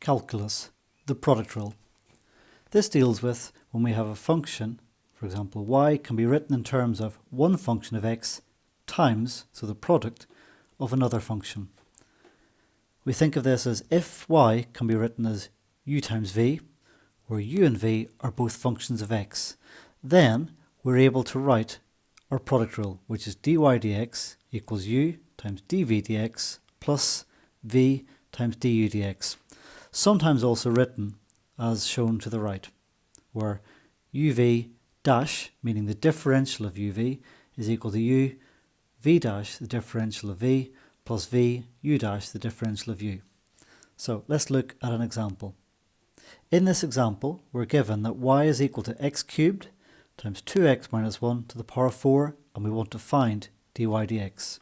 Calculus, the product rule. This deals with when we have a function, for example, y can be written in terms of one function of x times, so the product, of another function. We think of this as if y can be written as u times v, where u and v are both functions of x, then we're able to write our product rule, which is dy dx equals u times dv dx plus v times du dx, sometimes also written as shown to the right, where uv dash, meaning the differential of uv, is equal to u v dash, the differential of v, plus v u dash, the differential of u. So let's look at an example. In this example, we're given that y is equal to x cubed times 2x minus 1 to the power of 4, and we want to find dy dx.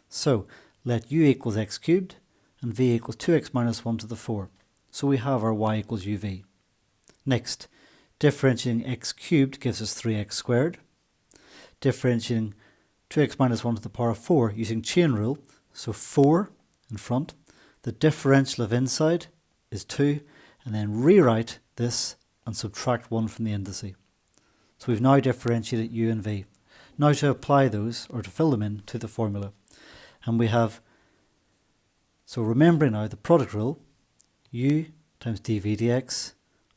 So let u equals x cubed and v equals 2x minus 1 to the 4. So we have our y equals uv. Next, differentiating x cubed gives us 3x squared. Differentiating 2x minus 1 to the power of 4 using chain rule, so 4 in front. The differential of inside is 2, and then rewrite this and subtract 1 from the indice. So we've now differentiated u and v. Now to apply those, or to fill them in, to the formula. And we have, so remembering now the product rule, u times dv dx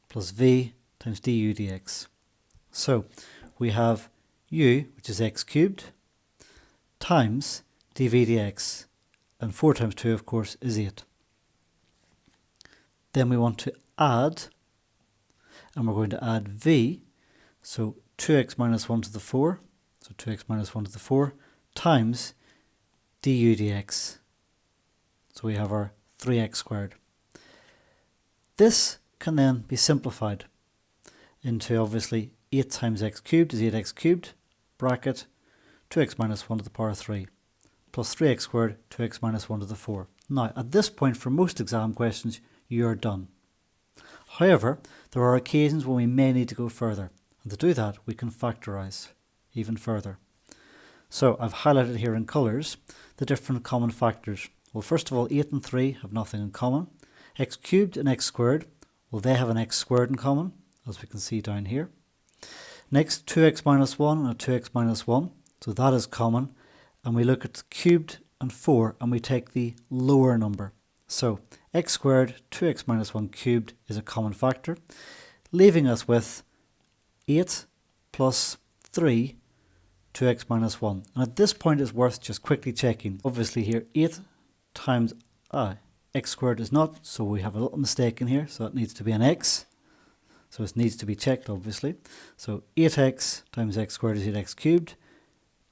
plus v times du dx. So we have u, which is x cubed, times dv dx, and 4 times 2 of course is 8. Then we want to add, and we're going to add v, so 2x minus 1 to the 4, so 2x minus 1 to the 4, times du dx. So we have our 3x squared. This can then be simplified into obviously 8 times x cubed is 8x cubed, bracket 2x minus 1 to the power of 3, plus 3x squared, 2x minus 1 to the 4. Now, at this point, for most exam questions, you are done. However, there are occasions when we may need to go further, and to do that, we can factorise even further. So, I've highlighted here in colours the different common factors. Well, first of all, 8 and 3 have nothing in common. X cubed and x squared, well, they have an x squared in common, as we can see down here. Next, 2x minus 1 and a 2x minus 1, so that is common. And we look at cubed and 4, and we take the lower number. So, x squared, 2x minus 1 cubed is a common factor, leaving us with 8 plus 3, 2x minus 1. And at this point it's worth just quickly checking. Obviously here 8 times x squared is not, so we have a little mistake in here, so it needs to be an x. So it needs to be checked obviously. So 8x times x squared is 8x cubed.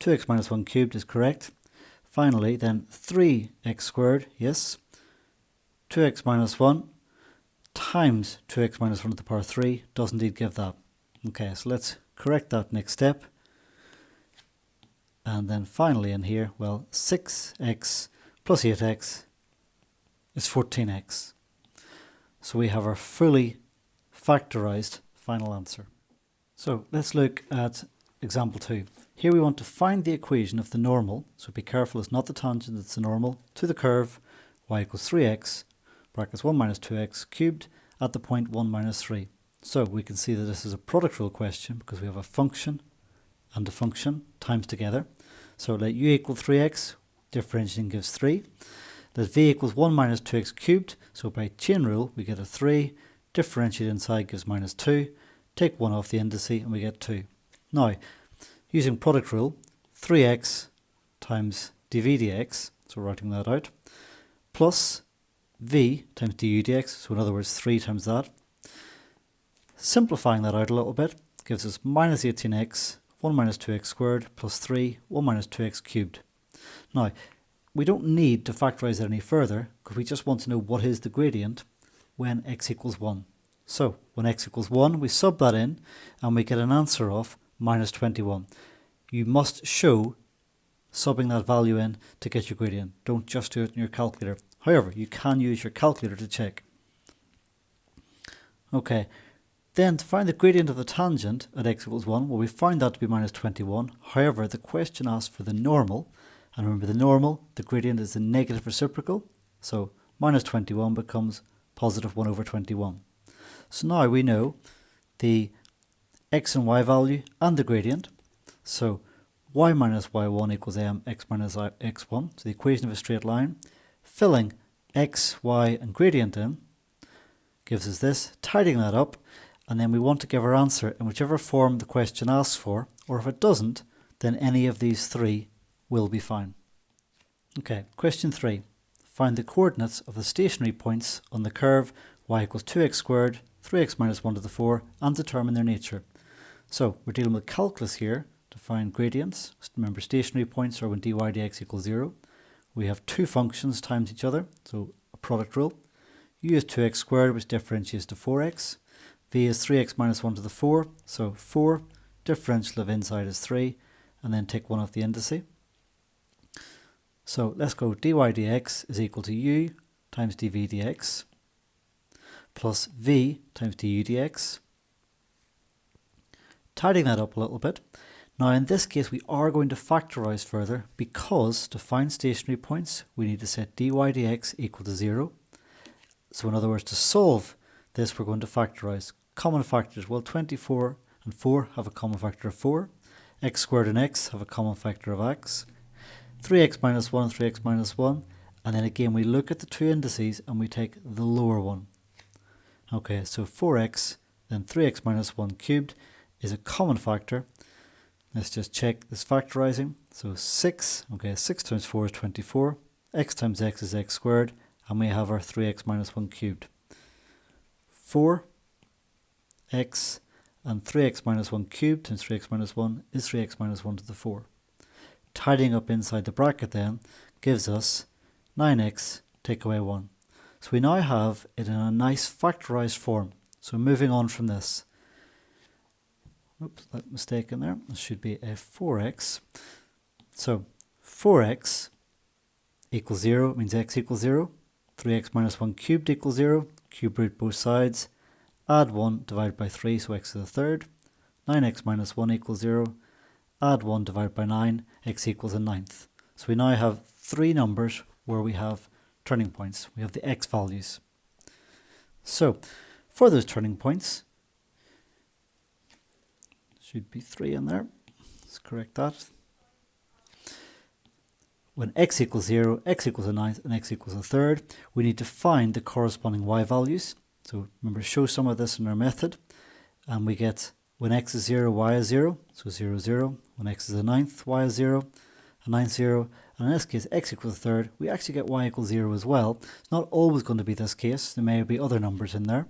2x minus 1 cubed is correct. Finally then 3x squared, yes. 2x minus 1 times 2x minus 1 to the power 3 does indeed give that. Okay, so let's correct that next step. And then finally in here, well, 6x plus 8x is 14x. So we have our fully factorised final answer. So let's look at example 2. Here we want to find the equation of the normal, so be careful it's not the tangent, it's the normal, to the curve y equals 3x, brackets 1 minus 2x cubed at the point 1 minus 3. So we can see that this is a product rule question because we have a function and a function times together. So let u equal 3x, differentiating gives 3. Let v equals 1 minus 2x cubed, so by chain rule we get a 3, differentiate inside gives minus 2, take 1 off the indice and we get 2. Now, using product rule, 3x times dv dx, so writing that out, plus v times du dx, so in other words 3 times that. Simplifying that out a little bit gives us minus 18x, 1 minus 2x squared, plus 3, 1 minus 2x cubed. Now, we don't need to factorise it any further because we just want to know what is the gradient when x equals 1. So, when x equals 1, we sub that in and we get an answer of minus 21. You must show subbing that value in to get your gradient. Don't just do it in your calculator. However, you can use your calculator to check. Okay, then to find the gradient of the tangent at x equals 1, well, we find that to be minus 21. However, the question asks for the normal, and remember the normal, the gradient is the negative reciprocal, so minus 21 becomes positive 1 over 21. So now we know the x and y value and the gradient. So y minus y1 equals mx minus x1. So the equation of a straight line, filling x, y and gradient in, gives us this, tidying that up, and then we want to give our answer in whichever form the question asks for, or if it doesn't, then any of these three will be fine. Okay, question 3. Find the coordinates of the stationary points on the curve y equals 2x squared, 3x minus 1 to the 4, and determine their nature. So we're dealing with calculus here to find gradients. Remember, stationary points are when dy dx equals 0. We have two functions times each other, so a product rule. U is 2x squared, which differentiates to 4x. V is 3x minus 1 to the 4, so 4, differential of inside is 3, and then take one off the indice. So let's go dy dx is equal to u times dv dx plus v times du dx. Tidying that up a little bit. Now in this case we are going to factorise further, because to find stationary points we need to set dy dx equal to 0. So in other words, to solve this we're going to factorise. Common factors, well 24 and 4 have a common factor of 4. X squared and x have a common factor of x. 3x minus 1 and 3x minus 1. And then again we look at the two indices and we take the lower one. Okay, so 4x then 3x minus 1 cubed is a common factor. Let's just check this factorising. So 6, okay, 6 times 4 is 24. X times x is x squared. And we have our 3x minus 1 cubed. 4x and 3x minus 1 cubed times 3x minus 1 is 3x minus 1 to the 4. Tidying up inside the bracket then gives us 9x take away 1. So we now have it in a nice factorised form. So moving on from this. Oops, that mistake in there. This should be a 4x. So 4x equals 0 means x equals 0. 3x minus 1 cubed equals 0. Cube root both sides. Add 1 divided by 3, so x to the third. 9x minus 1 equals 0. Add 1 divided by 9, x equals a ninth. So we now have three numbers where we have turning points. We have the x values. So for those turning points, should be 3 in there. Let's correct that. When x equals 0, x equals a ninth, and x equals a third, we need to find the corresponding y values. So remember, show some of this in our method. And we get when x is 0, y is 0. So 0, 0. When x is a ninth, y is 0. A ninth, 0. And in this case, x equals a third. We actually get y equals 0 as well. It's not always going to be this case. There may be other numbers in there.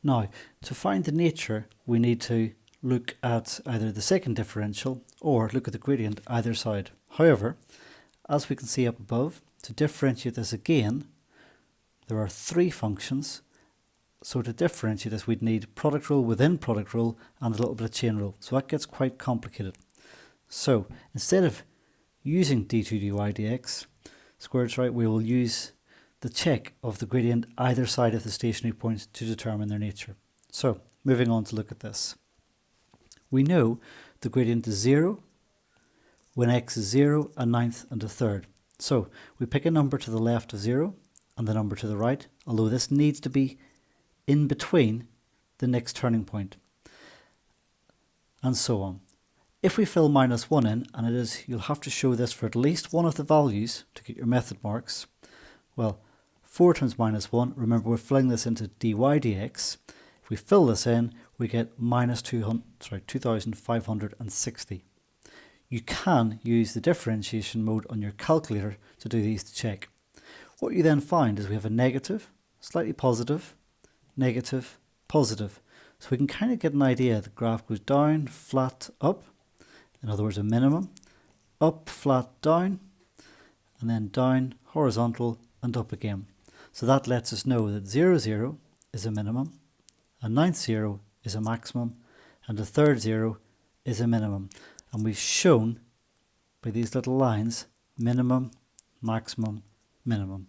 Now, to find the nature, we need to look at either the second differential or look at the gradient either side. However, as we can see up above, to differentiate this again, there are three functions. So to differentiate this, we'd need product rule within product rule and a little bit of chain rule. So that gets quite complicated. So instead of using d2 dy dx squared right, we will use the check of the gradient either side of the stationary points to determine their nature. So moving on to look at this. We know the gradient is 0 when x is 0, a ninth and a third. So we pick a number to the left of 0 and the number to the right, although this needs to be in between the next turning point, and so on. If we fill minus 1 in, and it is, you'll have to show this for at least one of the values to get your method marks. Well, 4 times minus 1, remember we're filling this into dy dx. If we fill this in, we get minus 2,560. You can use the differentiation mode on your calculator to do these to check. What you then find is we have a negative, slightly positive, negative, positive. So we can kind of get an idea. The graph goes down, flat, up. In other words, a minimum. Up, flat, down. And then down, horizontal, and up again. So that lets us know that 0, 0 is a minimum. A ninth 0 is a maximum. And a third 0 is a minimum. And we've shown by these little lines, minimum, maximum, minimum.